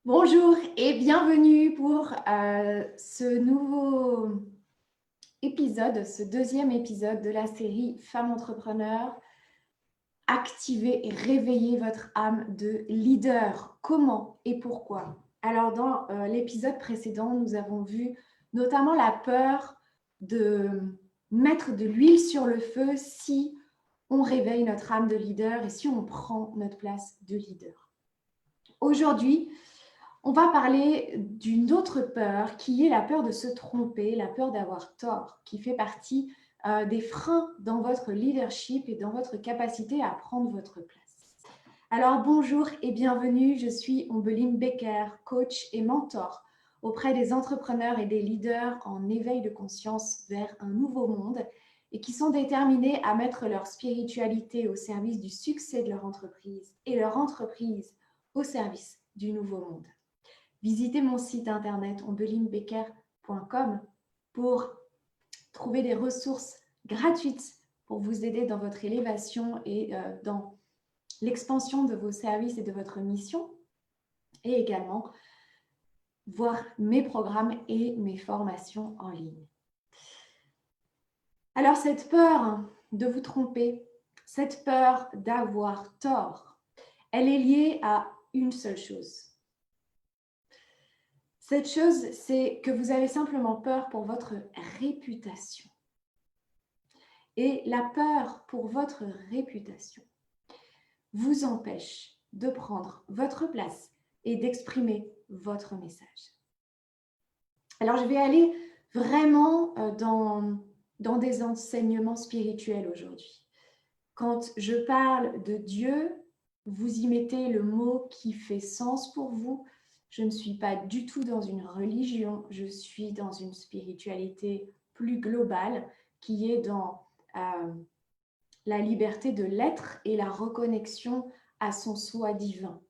Bonjour et bienvenue pour ce nouveau épisode, ce deuxième épisode de la série Femmes entrepreneurs. Activez et réveillez votre âme de leader. Comment et pourquoi? Alors, dans l'épisode précédent, nous avons vu notamment la peur de mettre de l'huile sur le feu si on réveille notre âme de leader et si on prend notre place de leader. Aujourd'hui, on va parler d'une autre peur qui est la peur de se tromper, la peur d'avoir tort, qui fait partie des freins dans votre leadership et dans votre capacité à prendre votre place. Alors bonjour et bienvenue, je suis Ombeline Becker, coach et mentor auprès des entrepreneurs et des leaders en éveil de conscience vers un nouveau monde et qui sont déterminés à mettre leur spiritualité au service du succès de leur entreprise et leur entreprise au service du nouveau monde. Visitez mon site internet ombelinebecker.com pour trouver des ressources gratuites pour vous aider dans votre élévation et dans l'expansion de vos services et de votre mission. Et également, voir mes programmes et mes formations en ligne. Alors, cette peur de vous tromper, cette peur d'avoir tort, elle est liée à une seule chose. Cette chose, c'est que vous avez simplement peur pour votre réputation. Et la peur pour votre réputation vous empêche de prendre votre place et d'exprimer votre message. Alors, je vais aller vraiment dans des enseignements spirituels aujourd'hui. Quand je parle de Dieu, vous y mettez le mot qui fait sens pour vous. Je ne suis pas du tout dans une religion, je suis dans une spiritualité plus globale qui est dans la liberté de l'être et la reconnexion à son soi divin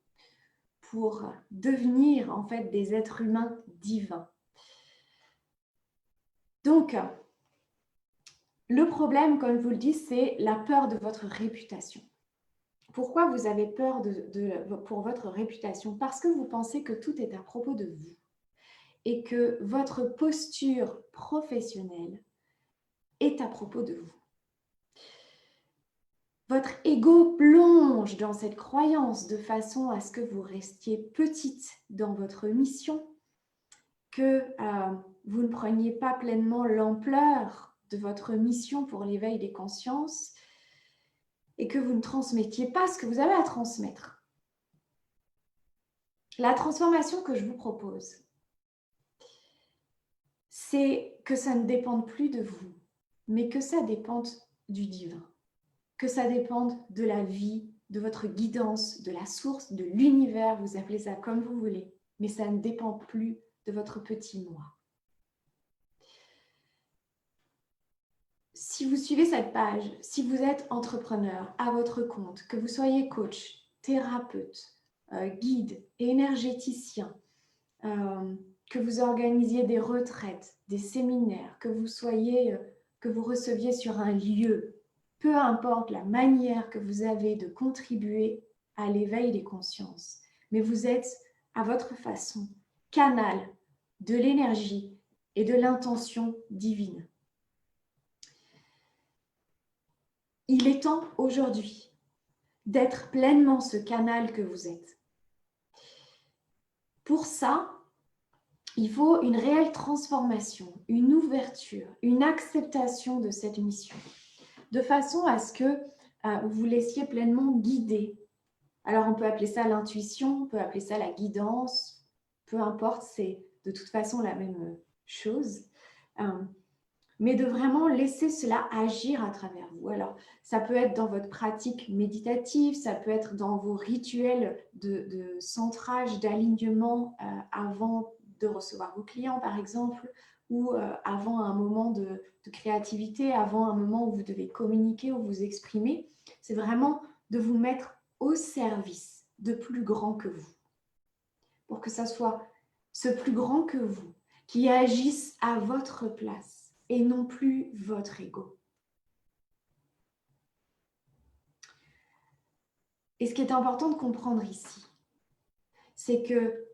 pour devenir en fait des êtres humains divins. Donc, le problème, comme je vous le dis, c'est la peur de votre réputation. Pourquoi vous avez peur pour votre réputation? Parce que vous pensez que tout est à propos de vous et que votre posture professionnelle est à propos de vous. Votre ego plonge dans cette croyance de façon à ce que vous restiez petite dans votre mission, que vous ne preniez pas pleinement l'ampleur de votre mission pour l'éveil des consciences et que vous ne transmettiez pas ce que vous avez à transmettre. La transformation que je vous propose, c'est que ça ne dépende plus de vous, mais que ça dépende du divin, que ça dépende de la vie, de votre guidance, de la source, de l'univers, vous appelez ça comme vous voulez, mais ça ne dépend plus de votre petit moi. Si vous suivez cette page, si vous êtes entrepreneur à votre compte, que vous soyez coach, thérapeute, guide, énergéticien, que vous organisiez des retraites, des séminaires, que vous receviez sur un lieu, peu importe la manière que vous avez de contribuer à l'éveil des consciences, mais vous êtes à votre façon canal de l'énergie et de l'intention divine. Il est temps aujourd'hui d'être pleinement ce canal que vous êtes. Pour ça, il faut une réelle transformation, une ouverture, une acceptation de cette mission, de façon à ce que vous vous laissiez pleinement guider. Alors, on peut appeler ça l'intuition, on peut appeler ça la guidance, peu importe, c'est de toute façon la même chose. Mais de vraiment laisser cela agir à travers vous. Alors, ça peut être dans votre pratique méditative, ça peut être dans vos rituels de centrage, d'alignement avant de recevoir vos clients, par exemple, ou avant un moment de créativité, avant un moment où vous devez communiquer, ou vous exprimer. C'est vraiment de vous mettre au service de plus grand que vous, pour que ça soit ce plus grand que vous qui agisse à votre place et non plus votre ego. Et ce qui est important de comprendre ici, c'est que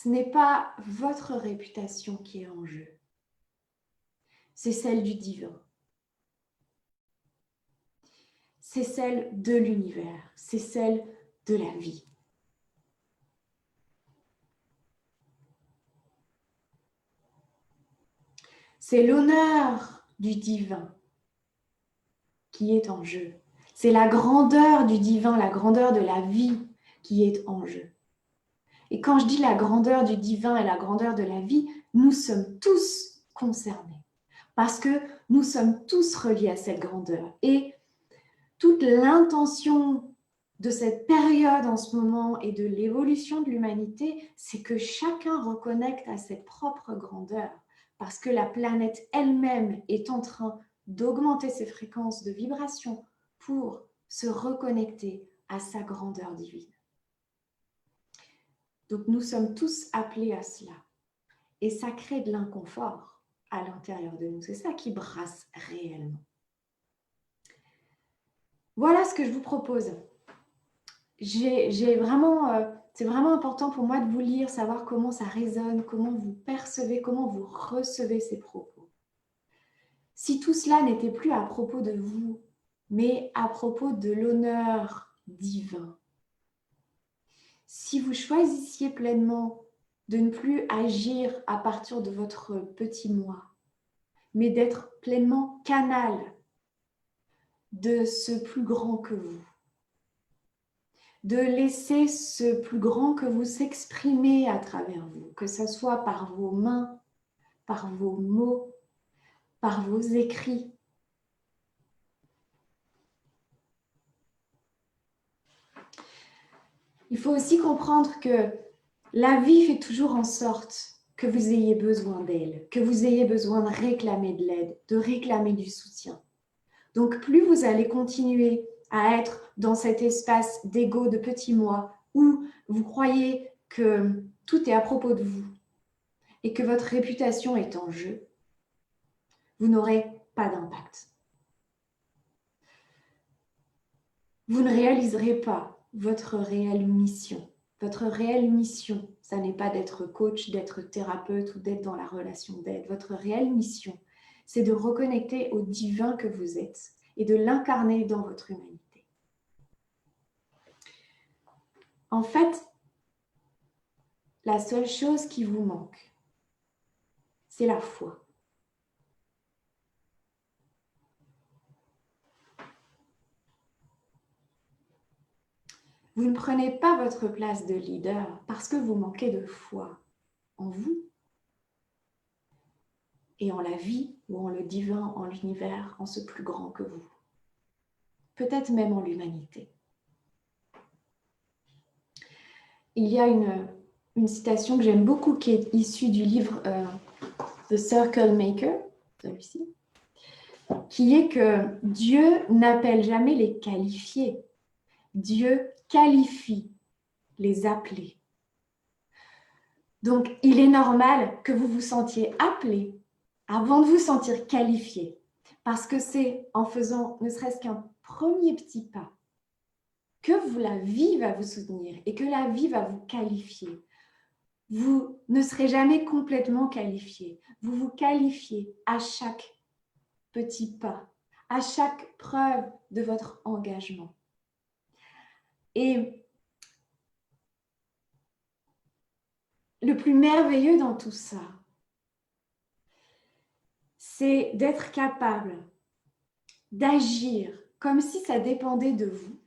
ce n'est pas votre réputation qui est en jeu, c'est celle du divin. C'est celle de l'univers, c'est celle de la vie. C'est l'honneur du divin qui est en jeu. C'est la grandeur du divin, la grandeur de la vie qui est en jeu. Et quand je dis la grandeur du divin et la grandeur de la vie, nous sommes tous concernés parce que nous sommes tous reliés à cette grandeur. Et toute l'intention de cette période en ce moment et de l'évolution de l'humanité, c'est que chacun reconnecte à cette propre grandeur parce que la planète elle-même est en train d'augmenter ses fréquences de vibration pour se reconnecter à sa grandeur divine. Donc nous sommes tous appelés à cela. Et ça crée de l'inconfort à l'intérieur de nous. C'est ça qui brasse réellement. Voilà ce que je vous propose. C'est vraiment important pour moi de vous lire, savoir comment ça résonne, comment vous percevez, comment vous recevez ces propos. Si tout cela n'était plus à propos de vous, mais à propos de l'honneur divin, si vous choisissiez pleinement de ne plus agir à partir de votre petit moi, mais d'être pleinement canal de ce plus grand que vous, de laisser ce plus grand que vous s'exprimer à travers vous, que ce soit par vos mains, par vos mots, par vos écrits. Il faut aussi comprendre que la vie fait toujours en sorte que vous ayez besoin d'elle, que vous ayez besoin de réclamer de l'aide, de réclamer du soutien. Donc, plus vous allez continuer à être dans cet espace d'ego, de petit moi, où vous croyez que tout est à propos de vous et que votre réputation est en jeu, vous n'aurez pas d'impact. Vous ne réaliserez pas votre réelle mission. Votre réelle mission, ça n'est pas d'être coach, d'être thérapeute ou d'être dans la relation d'aide. Votre réelle mission, c'est de reconnecter au divin que vous êtes et de l'incarner dans votre humanité. En fait, la seule chose qui vous manque, c'est la foi. Vous ne prenez pas votre place de leader parce que vous manquez de foi en vous et en la vie ou en le divin, en l'univers, en ce plus grand que vous. Peut-être même en l'humanité. Il y a une citation que j'aime beaucoup qui est issue du livre The Circle Maker, celui-ci, qui est que Dieu n'appelle jamais les qualifiés. Dieu qualifie les appelés. Donc, il est normal que vous vous sentiez appelé avant de vous sentir qualifié. Parce que c'est en faisant ne serait-ce qu'un premier petit pas que la vie va vous soutenir et que la vie va vous qualifier. Vous ne serez jamais complètement qualifié. Vous vous qualifiez à chaque petit pas, à chaque preuve de votre engagement. Et le plus merveilleux dans tout ça, c'est d'être capable d'agir comme si ça dépendait de vous,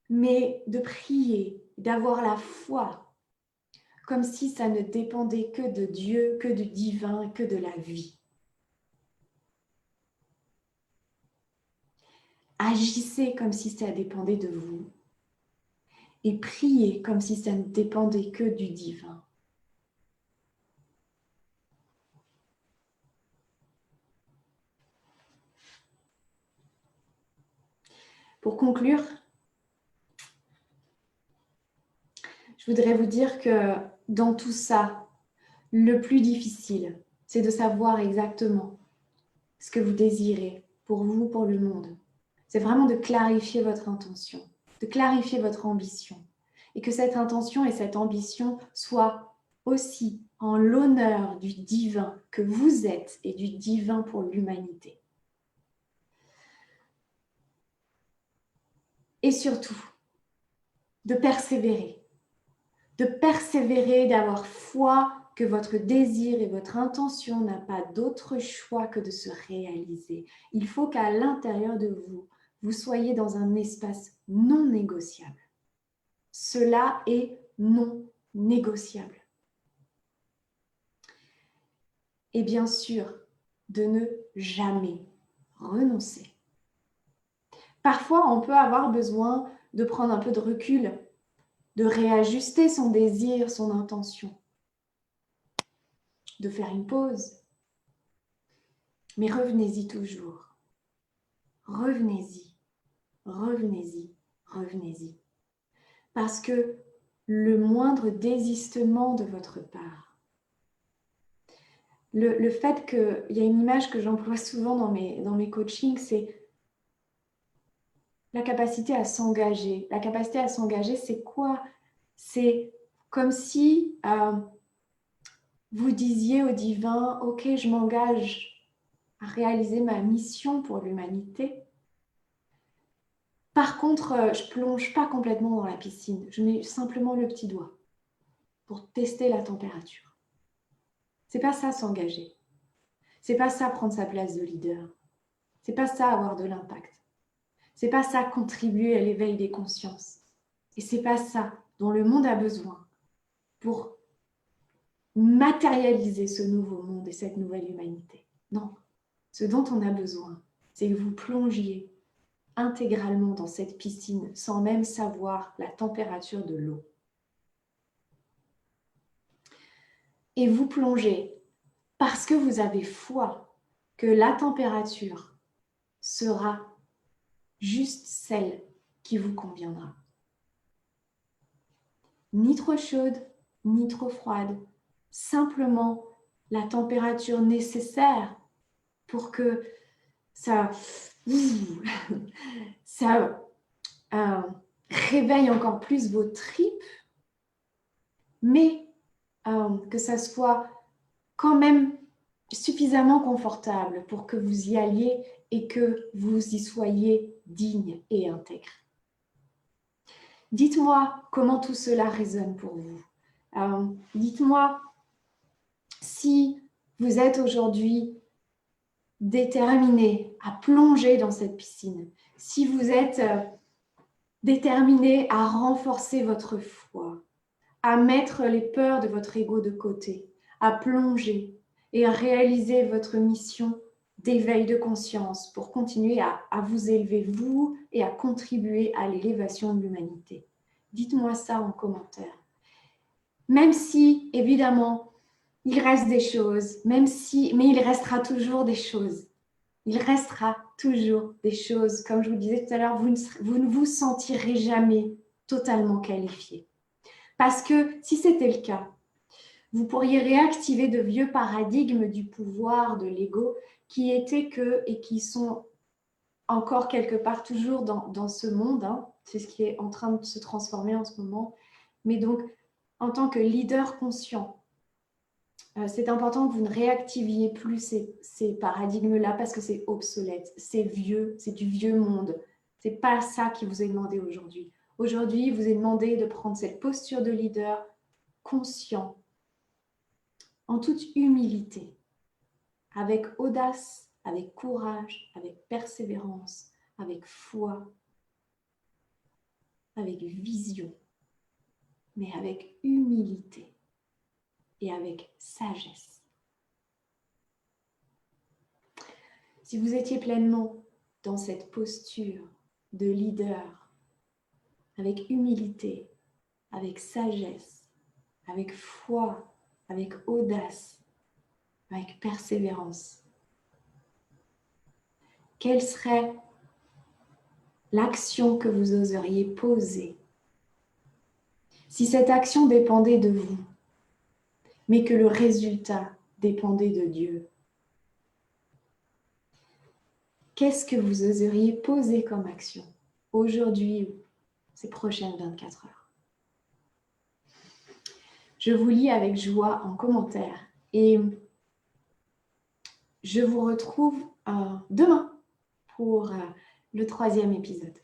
mais de prier, d'avoir la foi, comme si ça ne dépendait que de Dieu, que du divin, que de la vie. Agissez comme si ça dépendait de vous et priez comme si ça ne dépendait que du divin. Pour conclure, je voudrais vous dire que dans tout ça, le plus difficile, c'est de savoir exactement ce que vous désirez pour vous, pour le monde. C'est vraiment de clarifier votre intention, de clarifier votre ambition et que cette intention et cette ambition soient aussi en l'honneur du divin que vous êtes et du divin pour l'humanité. Et surtout, de persévérer, d'avoir foi que votre désir et votre intention n'a pas d'autre choix que de se réaliser. Il faut qu'à l'intérieur de vous, vous soyez dans un espace non négociable. Cela est non négociable. Et bien sûr, de ne jamais renoncer. Parfois, on peut avoir besoin de prendre un peu de recul, de réajuster son désir, son intention, de faire une pause. Mais revenez-y toujours. Revenez-y, revenez-y, revenez-y. Parce que le moindre désistement de votre part, le fait qu'il y a une image que j'emploie souvent dans mes coachings, c'est la capacité à s'engager. La capacité à s'engager, c'est quoi? C'est comme si vous disiez au divin, ok, je m'engage à réaliser ma mission pour l'humanité. Par contre, je ne plonge pas complètement dans la piscine. Je mets simplement le petit doigt pour tester la température. C'est pas ça s'engager. C'est pas ça prendre sa place de leader. C'est pas ça avoir de l'impact. C'est pas ça contribuer à l'éveil des consciences. Et c'est pas ça dont le monde a besoin pour matérialiser ce nouveau monde et cette nouvelle humanité. Non, ce dont on a besoin, c'est que vous plongiez intégralement dans cette piscine sans même savoir la température de l'eau. Et vous plongez parce que vous avez foi que la température sera juste celle qui vous conviendra. Ni trop chaude, ni trop froide. Simplement la température nécessaire pour que ça réveille encore plus vos tripes, mais que ça soit quand même suffisamment confortable pour que vous y alliez et que vous y soyez digne et intègre. Dites-moi comment tout cela résonne pour vous. Dites-moi si vous êtes aujourd'hui déterminé à plonger dans cette piscine, si vous êtes déterminé à renforcer votre foi, à mettre les peurs de votre ego de côté, à plonger et à réaliser votre mission d'éveil de conscience pour continuer à vous élever, vous, et à contribuer à l'élévation de l'humanité. Dites-moi ça en commentaire. Même si, évidemment, il reste des choses, mais il restera toujours des choses. Il restera toujours des choses. Comme je vous le disais tout à l'heure, vous ne vous sentirez jamais totalement qualifié. Parce que si c'était le cas, vous pourriez réactiver de vieux paradigmes du pouvoir, de l'ego, qui étaient que, et qui sont encore quelque part toujours dans ce monde, hein. C'est ce qui est en train de se transformer en ce moment. Mais donc, en tant que leader conscient, c'est important que vous ne réactiviez plus ces paradigmes-là parce que c'est obsolète, c'est vieux, c'est du vieux monde. Ce n'est pas ça qui vous est demandé aujourd'hui. Aujourd'hui, il vous est demandé de prendre cette posture de leader conscient, en toute humilité, avec audace, avec courage, avec persévérance, avec foi, avec vision, mais avec humilité et avec sagesse. Si vous étiez pleinement dans cette posture de leader, avec humilité, avec sagesse, avec foi, avec audace, avec persévérance, quelle serait l'action que vous oseriez poser si cette action dépendait de vous, mais que le résultat dépendait de Dieu? Qu'est-ce que vous oseriez poser comme action aujourd'hui ou ces prochaines 24 heures? Je vous lis avec joie en commentaire. Et je vous retrouve demain pour le 3e épisode.